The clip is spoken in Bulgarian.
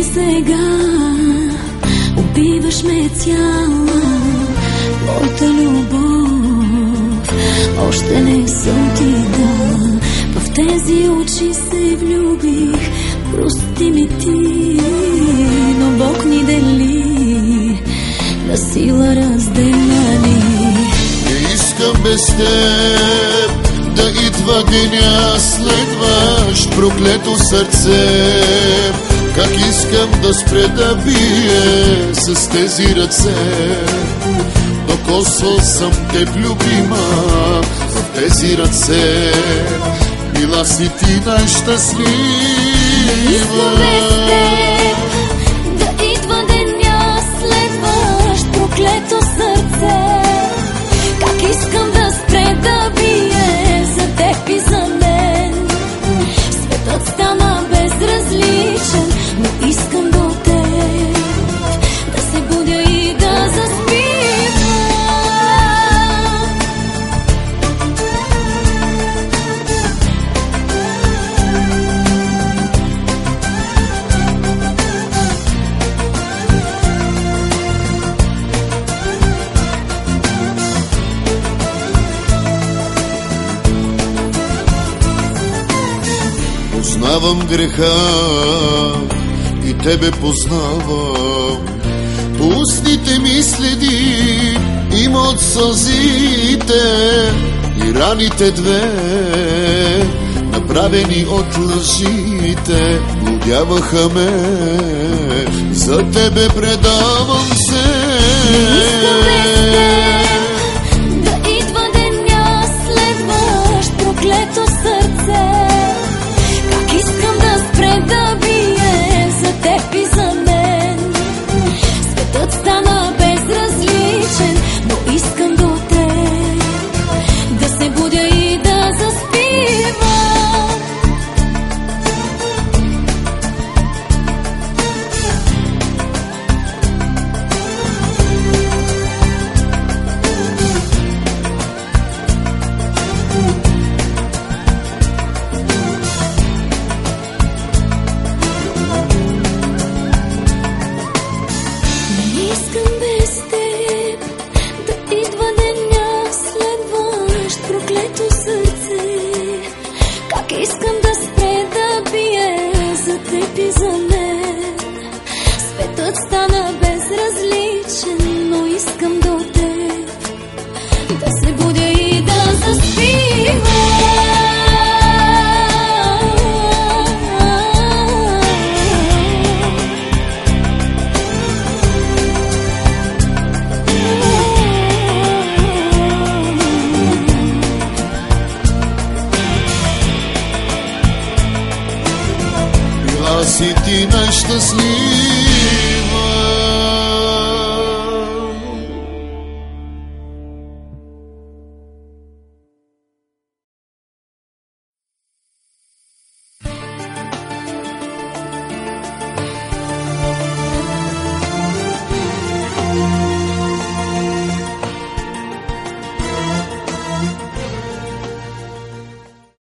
ли сега? Убиваш ме цяла, моята любов още не съм ти дала. В тези очи се влюбих, прости ми ти, но Бог ни дели, на сила разделя ни. Не искам без теб да идва деня, следваш проклето сърце. Как искам да спре да бие с тези ръце. Докосвал съм теб, любима, в тези ръце. Била си ти най-щастлива. Не искам без теб да идва деня, следваш проклето сърце. Как искам да спре да бие за теб и за мен. Светът стана безразличен, но искам до теб да се будя и да заспивам. Познавам греха и тебе познавам. По устните ми следи има от сълзите и раните две, направени от лъжите, блудяваха ме. За тебе предавам се. Не искам без теб да идва деня, следваш проклето сърце. Искам да спре да бие за теб и за мен. Светът стана безразличен, но искам до теб да се будя и да заспивам. Искам без теб да идва деня, следваш проклето сърце. Как искам да спре да бие за теб и за мен. Светът стана безразличен, но искам до теб да се будя и да заспивам. Си ти най-щастлива.